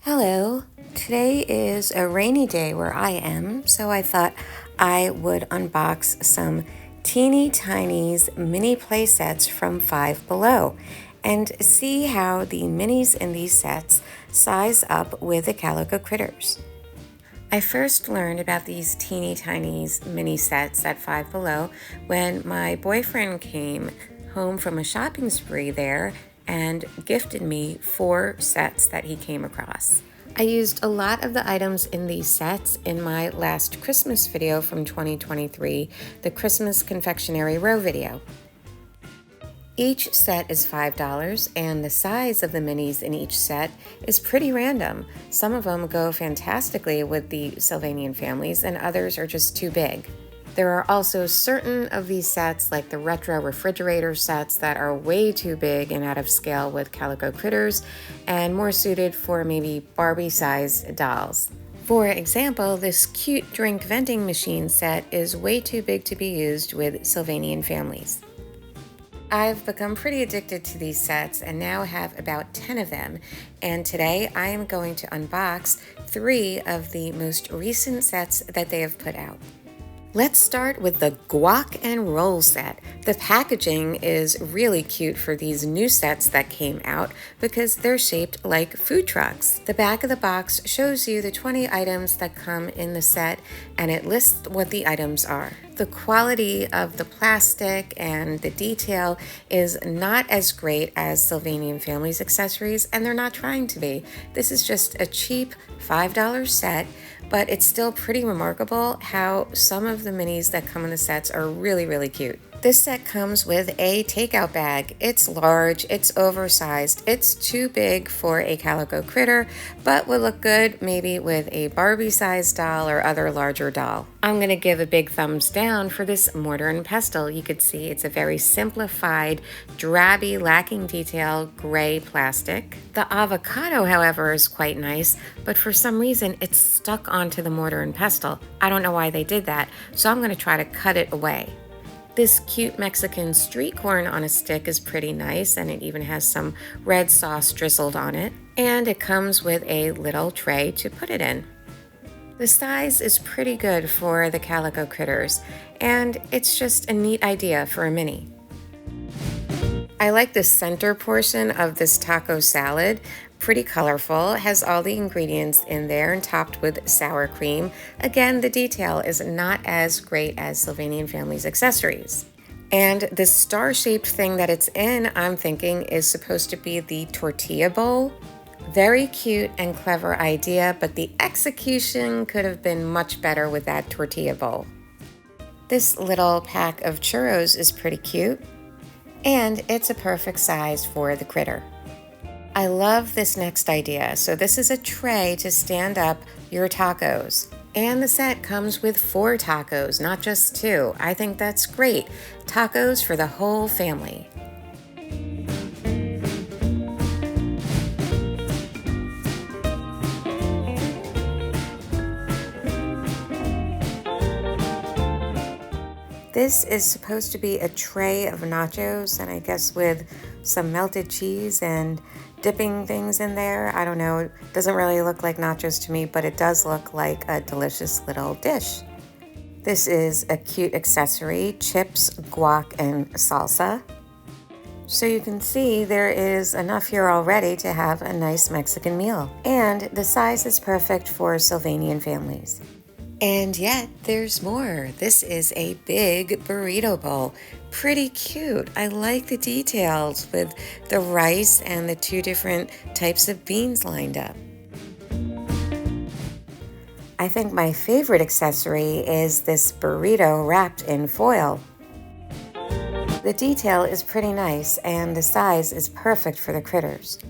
Hello. Today is a rainy day where I am, so I thought I would unbox some teeny tinies mini play sets from Five Below and see how the minis in these sets size up with the Calico critters. I first learned about these teeny tinies mini sets at Five Below when my boyfriend came home from a shopping spree there and gifted me 4 sets that he came across. I used a lot of the items in these sets in my last Christmas video from 2023, the Christmas Confectionery Row video. Each set is $5, and the size of the minis in each set is pretty random. Some of them go fantastically with the Sylvanian families, and others are just too big. There are also certain of these sets, like the retro refrigerator sets, that are way too big and out of scale with Calico critters, and more suited for maybe Barbie-sized dolls. For example, this cute drink vending machine set is way too big to be used with Sylvanian families. I've become pretty addicted to these sets and now have about 10 of them, and today I am going to unbox 3 of the most recent sets that they have put out. Let's start with the guac and roll set. The packaging is really cute for these new sets that came out because they're shaped like food trucks. The back of the box shows you the 20 items that come in the set, and it lists what the items are. The quality of the plastic and the detail is not as great as Sylvanian Families accessories, and they're not trying to be. This is just a cheap $5 set, but it's still pretty remarkable how some of the minis that come in the sets are really, really cute. This set comes with a takeout bag. It's large, it's oversized, it's too big for a Calico critter, but would look good maybe with a Barbie-sized doll or other larger doll. I'm gonna give a big thumbs down for this mortar and pestle. You could see it's a very simplified, drabby, lacking detail, gray plastic. The avocado, however, is quite nice, but for some reason it's stuck onto the mortar and pestle. I don't know why they did that, so I'm gonna try to cut it away. This cute Mexican street corn on a stick is pretty nice, and it even has some red sauce drizzled on it. And it comes with a little tray to put it in. The size is pretty good for the Calico critters, and it's just a neat idea for a mini. I like the center portion of this taco salad. Pretty colorful, has all the ingredients in there and topped with sour cream. Again, the detail is not as great as Sylvanian Families accessories. And this star-shaped thing that it's in, I'm thinking, is supposed to be the tortilla bowl. Very cute and clever idea, but the execution could have been much better with that tortilla bowl. This little pack of churros is pretty cute, and it's a perfect size for the critter. I love this next idea. So this is a tray to stand up your tacos. And the set comes with 4 tacos, not just 2. I think that's great. Tacos for the whole family. This is supposed to be a tray of nachos, and I guess with some melted cheese and dipping things in there. I don't know, it doesn't really look like nachos to me, but it does look like a delicious little dish. This is a cute accessory, chips, guac, and salsa. So you can see there is enough here already to have a nice Mexican meal. And the size is perfect for Sylvanian families. And yet, there's more. This is a big burrito bowl. Pretty cute. I like the details with the rice and the 2 different types of beans lined up. I think my favorite accessory is this burrito wrapped in foil. The detail is pretty nice, and the size is perfect for the critters.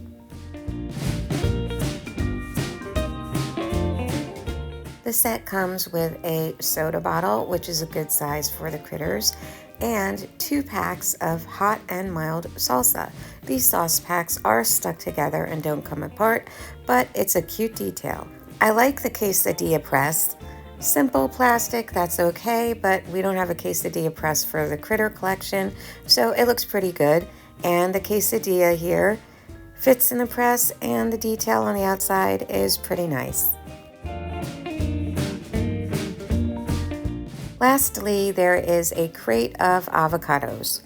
The set comes with a soda bottle, which is a good size for the critters, and 2 packs of hot and mild salsa. These sauce packs are stuck together and don't come apart, but it's a cute detail. I like the quesadilla press. Simple plastic, that's okay, but we don't have a quesadilla press for the critter collection, so it looks pretty good. And the quesadilla here Fits in the press, and the detail on the outside is pretty nice. Lastly, there is a crate of avocados.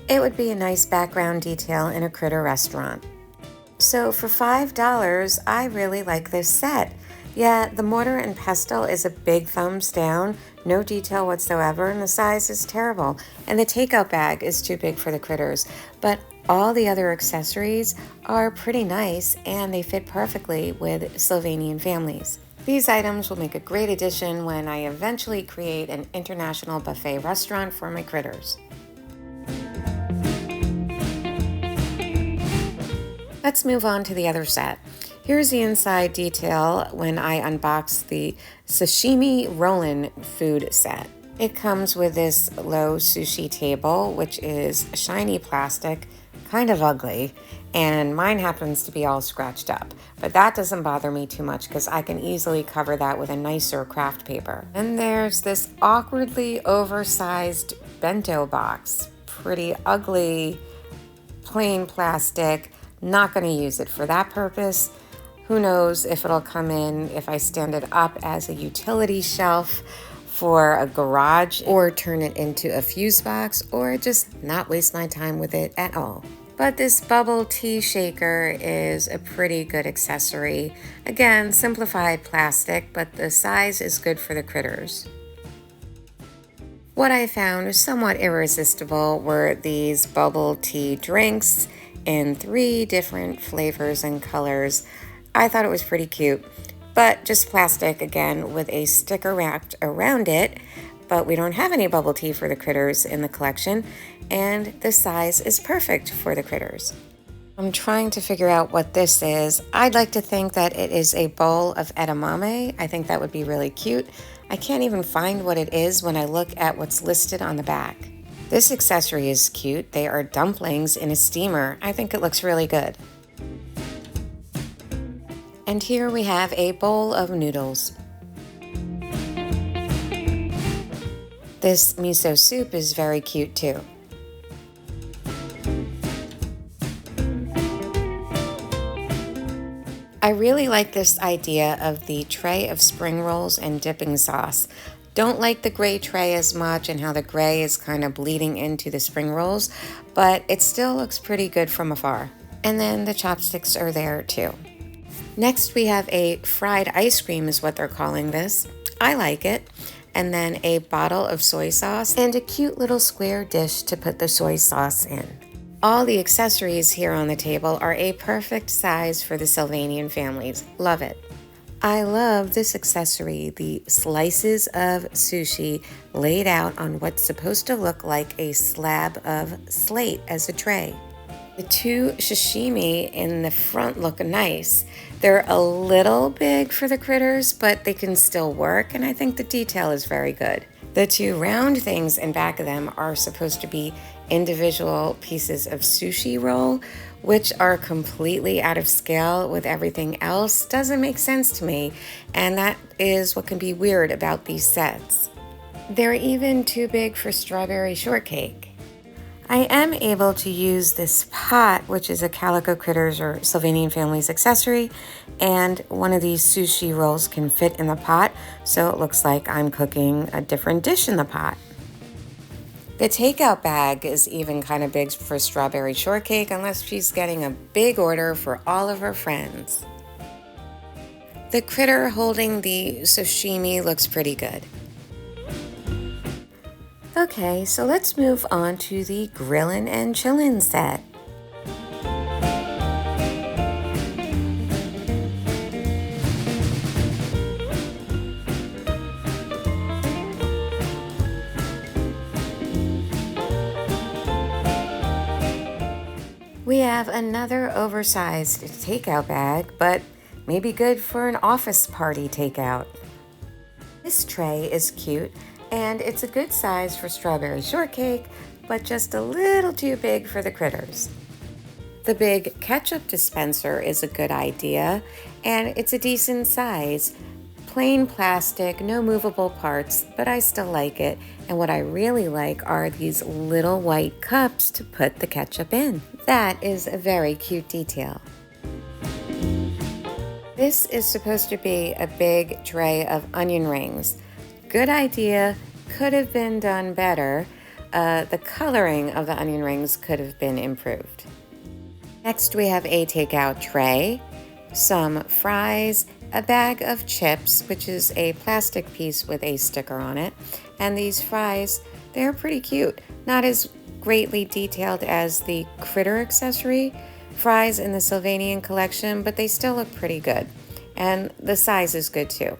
It would be a nice background detail in a critter restaurant. So for $5, I really like this set. Yeah, the mortar and pestle is a big thumbs down, no detail whatsoever, and the size is terrible. And the takeout bag is too big for the critters. But all the other accessories are pretty nice, and they fit perfectly with Sylvanian families. These items will make a great addition when I eventually create an international buffet restaurant for my critters. Let's move on to the other set. Here's the inside detail when I unbox the sashimi roll-in food set. It comes with this low sushi table, which is shiny plastic, kind of ugly, and mine happens to be all scratched up. But that doesn't bother me too much because I can easily cover that with a nicer craft paper. And there's this awkwardly oversized bento box. Pretty ugly, plain plastic. Not going to use it for that purpose. Who knows if it'll come in if I stand it up as a utility shelf for a garage, or turn it into a fuse box, or just not waste my time with it at all. But this bubble tea shaker is a pretty good accessory. Again, simplified plastic, but the size is good for the critters. What I found somewhat irresistible were these bubble tea drinks in 3 different flavors and colors. I thought it was pretty cute, but just plastic again with a sticker wrapped around it, but we don't have any bubble tea for the critters in the collection, and the size is perfect for the critters. I'm trying to figure out what this is. I'd like to think that it is a bowl of edamame. I think that would be really cute. I can't even find what it is when I look at what's listed on the back. This accessory is cute. They are dumplings in a steamer. I think it looks really good. And here we have a bowl of noodles. This miso soup is very cute too. I really like this idea of the tray of spring rolls and dipping sauce. Don't like the gray tray as much and how the gray is kind of bleeding into the spring rolls, but it still looks pretty good from afar. And then the chopsticks are there too. Next we have a fried ice cream is what they're calling this. I like it. And then a bottle of soy sauce and a cute little square dish to put the soy sauce in. All the accessories here on the table are a perfect size for the Sylvanian families. Love it. I love this accessory, the slices of sushi laid out on what's supposed to look like a slab of slate as a tray. The 2 sashimi in the front look nice. They're a little big for the critters, but they can still work, and I think the detail is very good. The 2 round things in back of them are supposed to be individual pieces of sushi roll, which are completely out of scale with everything else. Doesn't make sense to me, and that is what can be weird about these sets. They're even too big for strawberry shortcake. I am able to use this pot, which is a Calico Critters or Sylvanian Families accessory, and one of these sushi rolls can fit in the pot, so it looks like I'm cooking a different dish in the pot. The takeout bag is even kind of big for strawberry shortcake unless she's getting a big order for all of her friends. The critter holding the sashimi looks pretty good. Okay, so let's move on to the Grillin and Chillin set. We have another oversized takeout bag, but maybe good for an office party takeout. This tray is cute, and it's a good size for strawberry shortcake, but just a little too big for the critters. The big ketchup dispenser is a good idea, and it's a decent size. plain plastic, no movable parts, but I still like it. And what I really like are these little white cups to put the ketchup in. That is a very cute detail. This is supposed to be a big tray of onion rings. Good idea, could have been done better. The coloring of the onion rings could have been improved. Next we have a takeout tray, some fries, a bag of chips, which is a plastic piece with a sticker on it. And these fries, they're pretty cute. Not as greatly detailed as the critter accessory fries in the Sylvanian collection, but they still look pretty good. And the size is good too.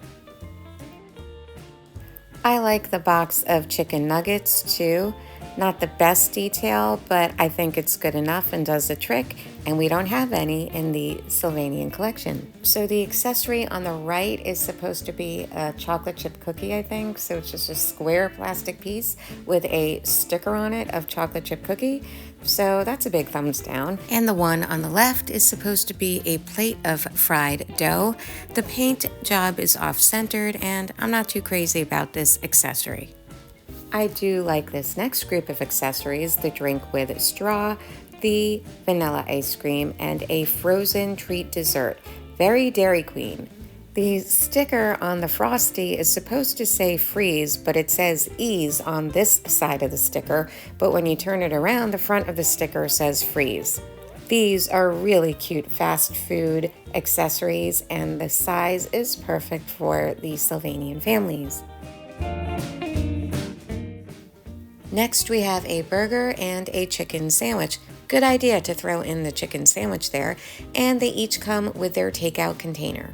I like the box of chicken nuggets too. Not the best detail, but I think it's good enough and does the trick, and we don't have any in the Sylvanian collection. So the accessory on the right is supposed to be a chocolate chip cookie, I think. So it's just a square plastic piece with a sticker on it of chocolate chip cookie. So that's a big thumbs down. And the one on the left is supposed to be a plate of fried dough. The paint job is off-centered, and I'm not too crazy about this accessory. I do like this next group of accessories, the drink with straw, the vanilla ice cream, and a frozen treat dessert. Very Dairy Queen. The sticker on the Frosty is supposed to say freeze, but it says ease on this side of the sticker, but when you turn it around, the front of the sticker says freeze. These are really cute fast food accessories, and the size is perfect for the Sylvanian families. Next, we have a burger and a chicken sandwich. Good idea to throw in the chicken sandwich there, and they each come with their takeout container.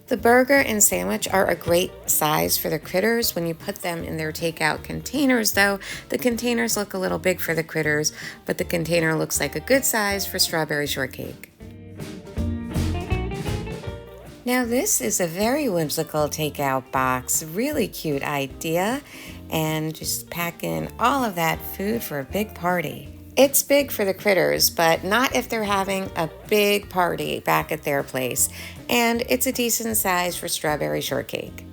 The burger and sandwich are a great size for the critters. When you put them in their takeout containers, though, the containers look a little big for the critters, but the container looks like a good size for strawberry shortcake. Now this is a very whimsical takeout box. Really cute idea, and just pack in all of that food for a big party. It's big for the critters, but not if they're having a big party back at their place. And it's a decent size for strawberry shortcake.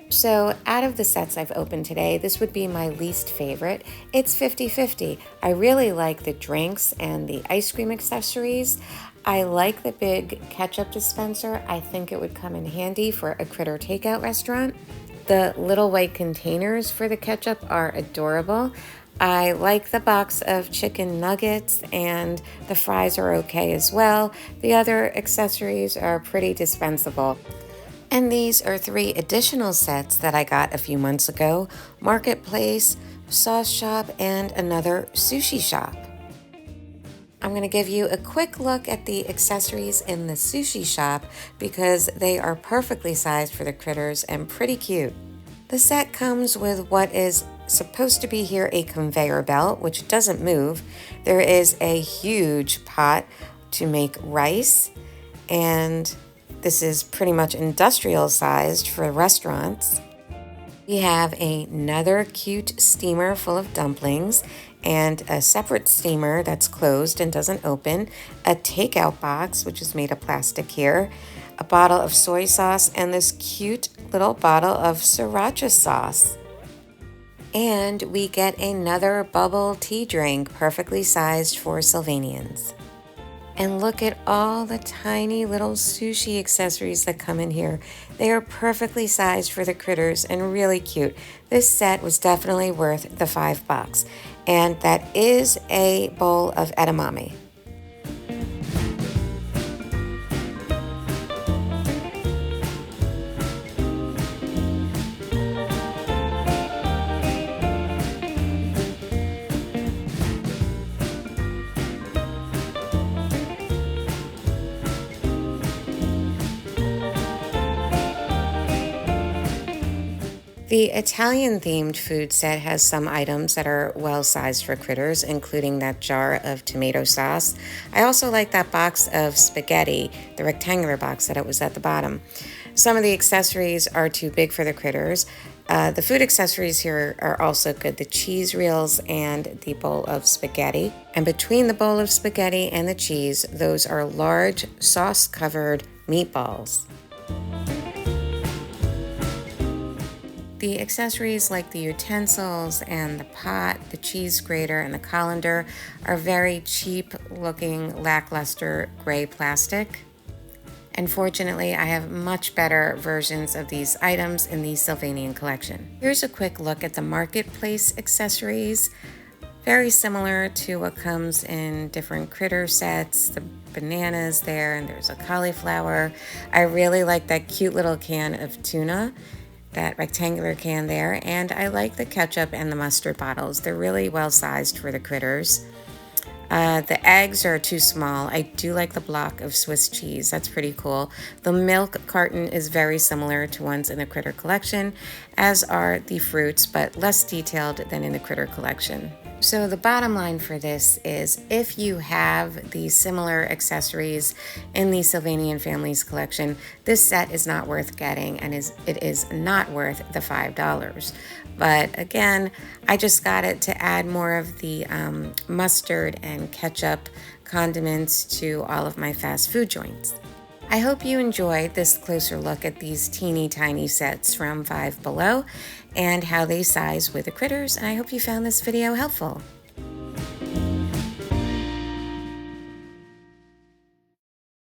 So out of the sets I've opened today, this would be my least favorite. It's 50-50. I really like the drinks and the ice cream accessories. I like the big ketchup dispenser. I think it would come in handy for a critter takeout restaurant. The little white containers for the ketchup are adorable. I like the box of chicken nuggets, and the fries are okay as well. The other accessories are pretty dispensable. And these are 3 additional sets that I got a few months ago: Marketplace, Sauce Shop, and another Sushi Shop. I'm going to give you a quick look at the accessories in the Sushi Shop because they are perfectly sized for the critters and pretty cute. The set comes with what is supposed to be here a conveyor belt, which doesn't move. There is a huge pot to make rice, and this is pretty much industrial sized for restaurants. We have another cute steamer full of dumplings, and a separate steamer that's closed and doesn't open, a takeout box, which is made of plastic here, a bottle of soy sauce, and this cute little bottle of sriracha sauce. And we get another bubble tea drink, perfectly sized for Sylvanians. And look at all the tiny little sushi accessories that come in here. They are perfectly sized for the critters and really cute. This set was definitely worth the $5. And that is a bowl of edamame. The Italian themed food set has some items that are well sized for critters, including that jar of tomato sauce. I also like that box of spaghetti, the rectangular box that it was at the bottom. Some of the accessories are too big for the critters. The food accessories here are also good, the cheese reels and the bowl of spaghetti. And between the bowl of spaghetti and the cheese, those are large sauce-covered meatballs. The accessories like the utensils and the pot, the cheese grater, and the colander are very cheap looking, lackluster gray plastic. And fortunately, I have much better versions of these items in the Sylvanian collection. Here's a quick look at the marketplace accessories. Very similar to what comes in different critter sets. The bananas there, and there's a cauliflower. I really like that cute little can of tuna, that rectangular can there, and I like the ketchup and the mustard bottles. They're really well sized for the critters. The eggs are too small. I do like the block of Swiss cheese. That's pretty cool. The milk carton is very similar to ones in the critter collection, as are the fruits, but less detailed than in the critter collection. So the bottom line for this is if you have these similar accessories in the Sylvanian Families collection, this set is not worth getting, and it is not worth the $5. But again, I just got it to add more of the mustard and ketchup condiments to all of my fast food joints. I hope you enjoyed this closer look at these teeny tiny sets from Five Below and how they size with the critters, and I hope you found this video helpful.